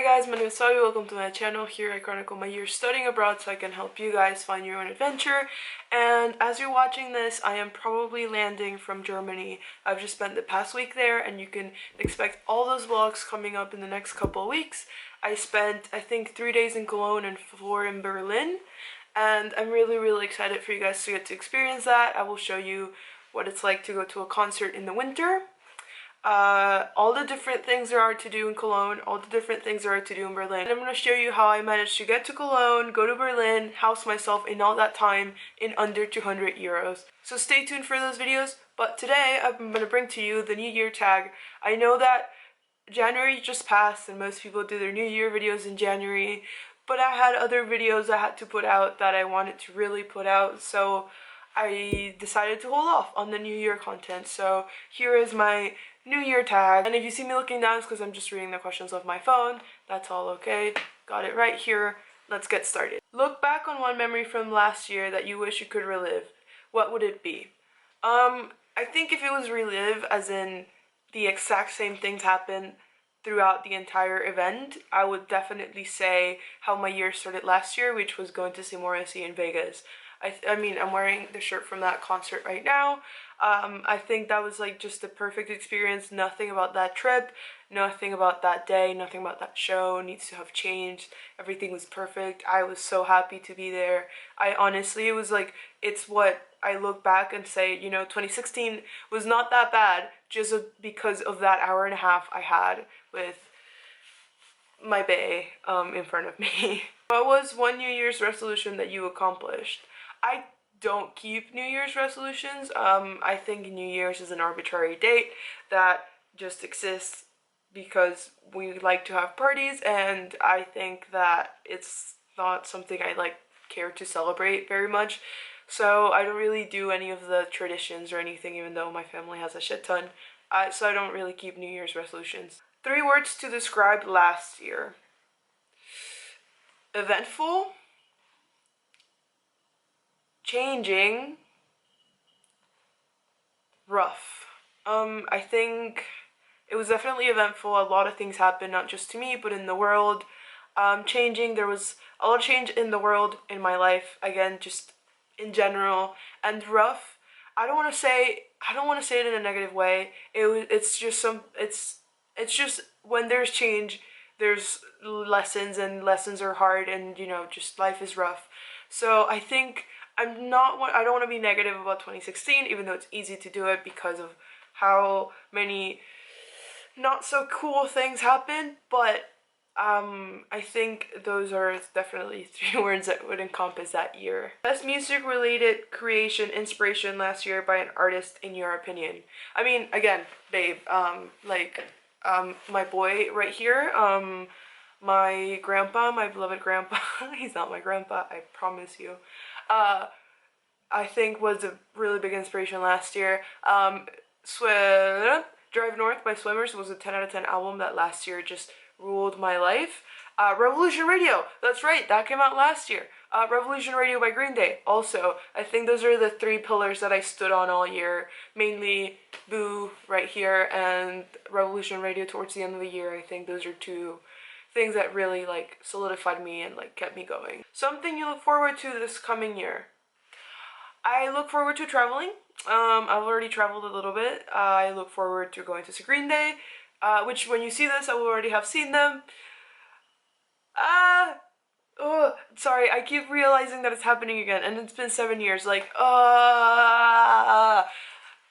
guys, my name is Faabyy. Welcome to my channel. Here I chronicle my year studying abroad so I can help you guys find your own adventure. And as you're watching this, I am probably landing from Germany. I've just spent the past week there, and you can expect all those vlogs coming up in the next couple of weeks. I spent, I think, 3 days in Cologne and 4 in Berlin, and I'm really excited for you guys to get to experience that. I will show you what it's like to go to a concert in the winter. All the different things there are to do in Cologne, all the different things there are to do in Berlin. And I'm going to show you how I managed to get to Cologne, go to Berlin, house myself in all that time in under 200 euros. So stay tuned for those videos, but today I'm going to bring to you the New Year tag. I know that January just passed and most people do their New Year videos in January, but I had other videos I had to put out that I wanted to really put out, so I decided to hold off on the New Year content. So here is my New Year tag, and if you see me looking down, it's because I'm just reading the questions off my phone. That's all okay. Got it right here. Let's get started. Look back on one memory from last year that you wish you could relive. What would it be? I think if it was relive, as in the exact same things happen throughout the entire event, I would definitely say how my year started last year, which was going to see Morrissey in Vegas. I mean, I'm wearing the shirt from that concert right now. I think that was like just the perfect experience. Nothing about that trip, nothing about that day, nothing about that show needs to have changed. Everything was perfect. I was so happy to be there. I honestly, it was like, it's what I look back and say, you know, 2016 was not that bad just because of that hour and a half I had with my bae in front of me. What was one New Year's resolution that you accomplished? I don't keep New Year's resolutions. I think New Year's is an arbitrary date that just exists because we like to have parties, and I think that it's not something I care to celebrate very much. So I don't really do any of the traditions or anything, even though my family has a shit ton. So I don't really keep New Year's resolutions. 3 words to describe last year. Eventful, changing, rough. I think it was definitely eventful. A lot of things happened, not just to me, but in the world. Changing, there was a lot of change in the world, in my life, again, just in general. And rough, I don't want to say it in a negative way. It's just when there's change, there's lessons, and lessons are hard, and you know, just life is rough. So I think I don't want to be negative about 2016, even though it's easy to do it because of how many not so cool things happened, but I think those are definitely 3 words that would encompass that year. Best music related creation, inspiration last year by an artist in your opinion. I mean, again, babe, my boy right here, my grandpa, my beloved grandpa, he's not my grandpa, I promise you, I think was a really big inspiration last year. Drive North by Swimmers was a 10 out of 10 album that last year just ruled my life. Revolution Radio, that's right, that came out last year. Revolution Radio by Green Day, also. I think those are the 3 pillars that I stood on all year. Mainly Boo right here and Revolution Radio towards the end of the year. I think those are 2 things that really solidified me and kept me going. Something you look forward to this coming year. I look forward to traveling. I've already traveled a little bit. I look forward to going to see Green Day, which when you see this, I will already have seen them. Oh, sorry, I keep realizing that it's happening again, and it's been 7 years,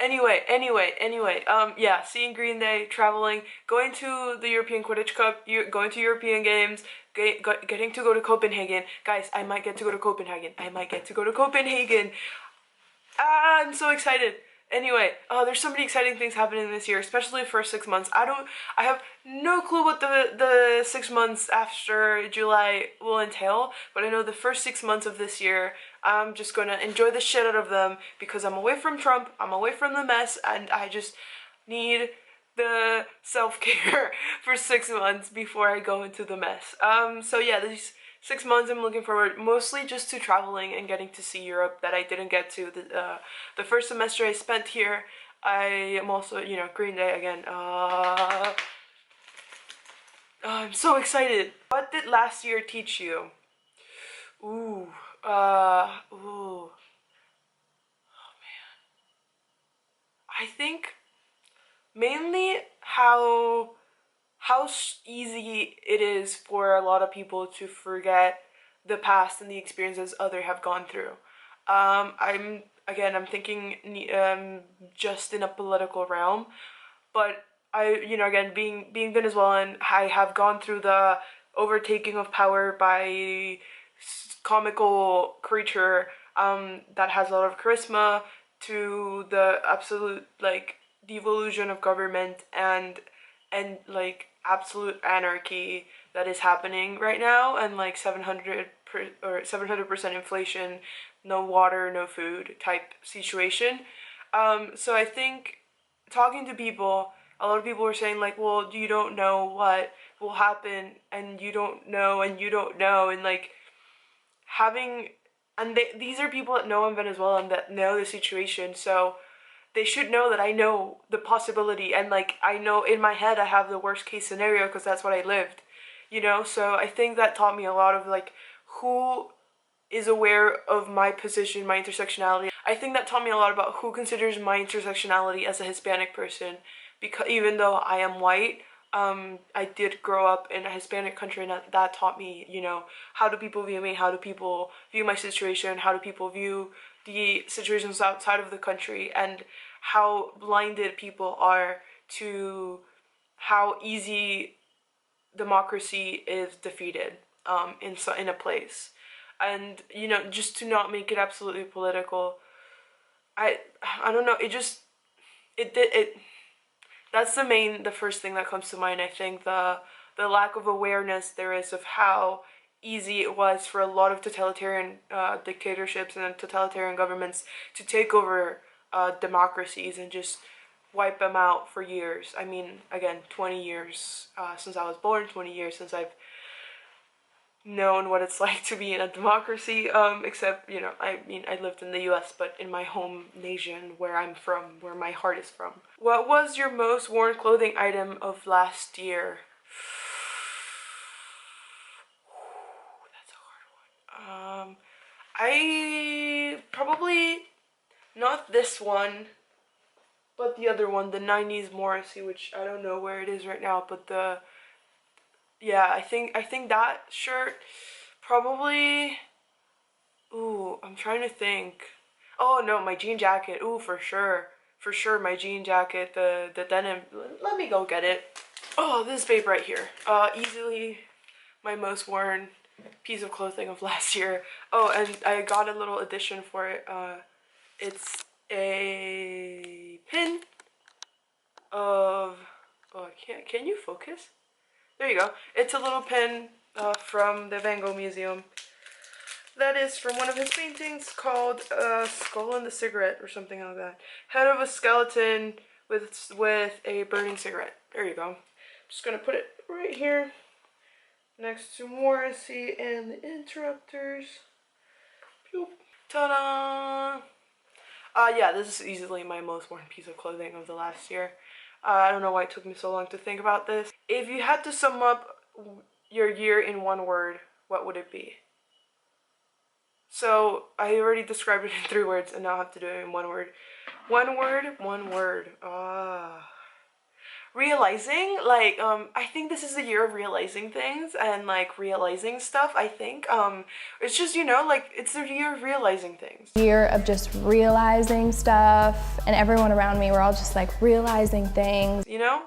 Anyway, yeah, seeing Green Day, traveling, going to the European Quidditch Cup, going to European Games, getting to go to Copenhagen. Guys, I might get to go to Copenhagen. I'm so excited. Anyway, there's so many exciting things happening this year, especially the first 6 months. I have no clue what the 6 months after July will entail, but I know the first 6 months of this year, I'm just gonna enjoy the shit out of them because I'm away from Trump, I'm away from the mess, and I just need the self-care for 6 months before I go into the mess. So yeah, these 6 months I'm looking forward mostly just to traveling and getting to see Europe that I didn't get to the first semester I spent here. I am also, you know, Green Day again. I'm so excited. What did last year teach you? Ooh, ooh. I think mainly how easy it is for a lot of people to forget the past and the experiences other have gone through. I'm thinking just in a political realm, but again, being Venezuelan, I have gone through the overtaking of power by comical creature that has a lot of charisma to the absolute like devolution of government and like absolute anarchy that is happening right now, and like 700% inflation, no water, no food type situation. So I think talking to people, a lot of people were saying like, well, you don't know what will happen, and you don't know, and you don't know, and like having, and these are people that know in Venezuela and that know the situation, so they should know that I know the possibility, and like I know in my head I have the worst case scenario because that's what I lived, so I think that taught me a lot of like who is aware of my position, my intersectionality. I think that taught me a lot about who considers my intersectionality as a Hispanic person, because even though I am white, I did grow up in a Hispanic country, and that taught me, how do people view me, how do people view my situation, how do people view the situations outside of the country, and how blinded people are to how easy democracy is defeated in a place. And just to not make it absolutely political, I I don't know, it did it that's the first thing that comes to mind. I think the lack of awareness there is of how easy it was for a lot of totalitarian dictatorships and totalitarian governments to take over democracies and just wipe them out for years. I mean, again, 20 years since I was born, 20 years since I've known what it's like to be in a democracy, except, I mean, I lived in the US, but in my home nation, where I'm from, where my heart is from. What was your most worn clothing item of last year? That's a hard one. I probably not this one, but the other one, the 90s Morrissey, which I don't know where it is right now, but yeah, I think that shirt probably. Ooh, I'm trying to think. Oh no, my jean jacket. Ooh, for sure. For sure, my jean jacket, the denim. Let me go get it. Oh, this babe right here. Easily my most worn piece of clothing of last year. Oh, and I got a little addition for it. It's a pin of. Oh, I can't. Can you focus? There you go. It's a little pin from the Van Gogh Museum. That is from one of his paintings called Skull and the Cigarette or something like that. Head of a skeleton with a burning cigarette. There you go. I'm just gonna put it right here next to Morrissey and the Interrupters. Boop. Ta-da! Yeah, this is easily my most worn piece of clothing of the last year. I don't know why it took me so long to think about this. If you had to sum up your year in one word, what would it be? So I already described it in 3 words, and now I have to do it in 1 word. 1 word, 1 word. Realizing, like, I think this is the year of realizing things and like realizing stuff. I think it's just, like, it's the year of realizing things. Year of just realizing stuff, and everyone around me were all just like realizing things. You know.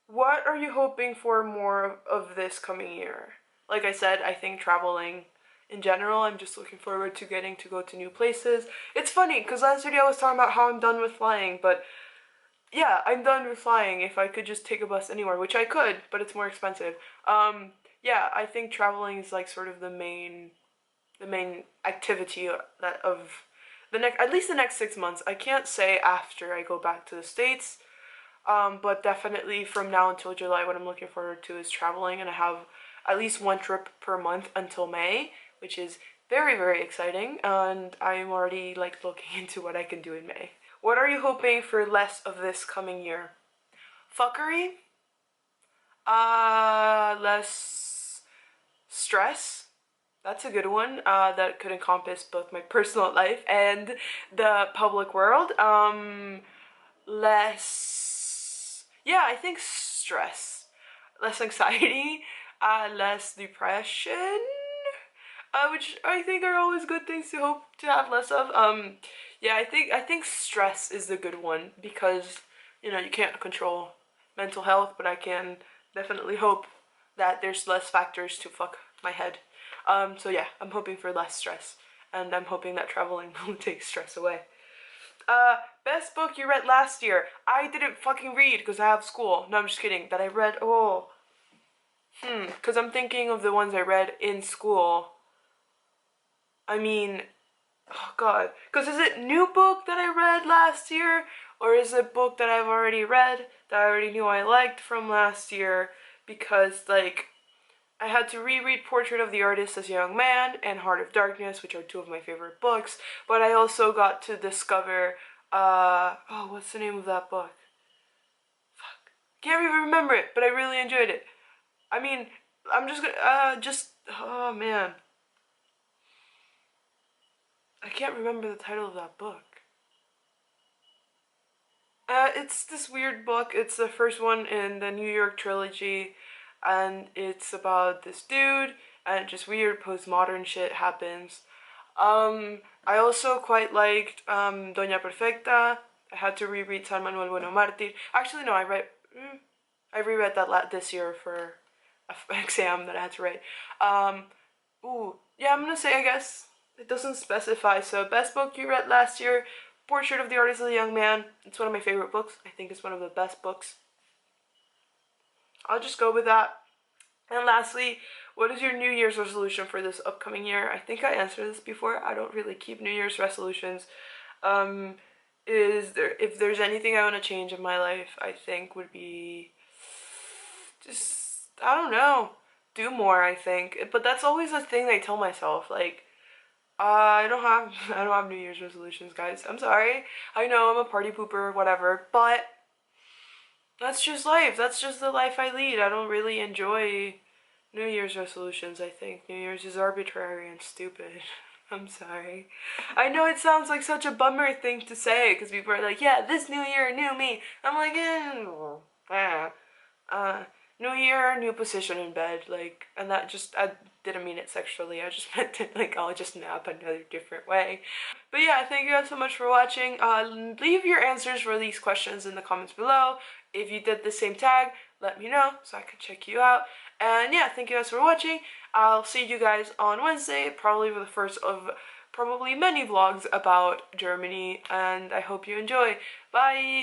What are you hoping for more of this coming year? Like I said, I think traveling in general, I'm just looking forward to getting to go to new places. It's funny, because last video I was talking about how I'm done with flying, but yeah, I'm done with flying. If I could just take a bus anywhere, which I could, but it's more expensive. Yeah, I think traveling is like sort of the main activity that of at least the next 6 months. I can't say after I go back to the States. But definitely from now until July, what I'm looking forward to is traveling, and I have at least 1 trip per month until May, which is very, very exciting, and I'm already like looking into what I can do in May. What are you hoping for less of this coming year? fuckery, less stress. That's a good one. That could encompass both my personal life and the public world. Less, yeah, I think stress, less anxiety, less depression, which I think are always good things to hope to have less of. Yeah, I think stress is the good one because you can't control mental health, but I can definitely hope that there's less factors to fuck my head. So yeah, I'm hoping for less stress, and I'm hoping that traveling will take stress away. Best book you read last year. I didn't fucking read because I have school. No, I'm just kidding. That I read, because I'm thinking of the ones I read in school. I mean, oh god. Because is it new book that I read last year? Or is it book that I've already read that I already knew I liked from last year? Because, like, I had to reread Portrait of the Artist as a Young Man and Heart of Darkness, which are two of my favorite books. But I also got to discover, what's the name of that book? Fuck. Can't even remember it, but I really enjoyed it. I mean, I'm just gonna, oh man. I can't remember the title of that book. It's this weird book. It's the first one in the New York trilogy, and it's about this dude, and just weird postmodern shit happens. I also quite liked Doña Perfecta. I had to reread San Manuel Bueno Martir. Actually, no, I reread that this year for an exam that I had to write. Yeah, I'm gonna say, I guess it doesn't specify. So, best book you read last year. Portrait of the Artist as a Young Man. It's one of my favorite books. I think it's one of the best books. I'll just go with that. And lastly, what is your New Year's resolution for this upcoming year? I think I answered this before. I don't really keep New Year's resolutions. If there's anything I want to change in my life, I think would be just, I don't know, do more, I think. But that's always a thing I tell myself, like, I don't have New Year's resolutions, guys. I'm sorry. I know I'm a party pooper, whatever, but that's just life. That's just the life I lead. I don't really enjoy New Year's resolutions, I think. New Year's is arbitrary and stupid. I'm sorry. I know it sounds like such a bummer thing to say, because people are like, yeah, this new year, new me. I'm like, new year, new position in bed, like, and that just, I didn't mean it sexually, I just meant it, like, I'll just nap another different way. But yeah, thank you guys so much for watching. Leave your answers for these questions in the comments below. If you did the same tag, let me know so I can check you out. And yeah, thank you guys for watching. I'll see you guys on Wednesday, probably for the first of probably many vlogs about Germany, and I hope you enjoy. Bye!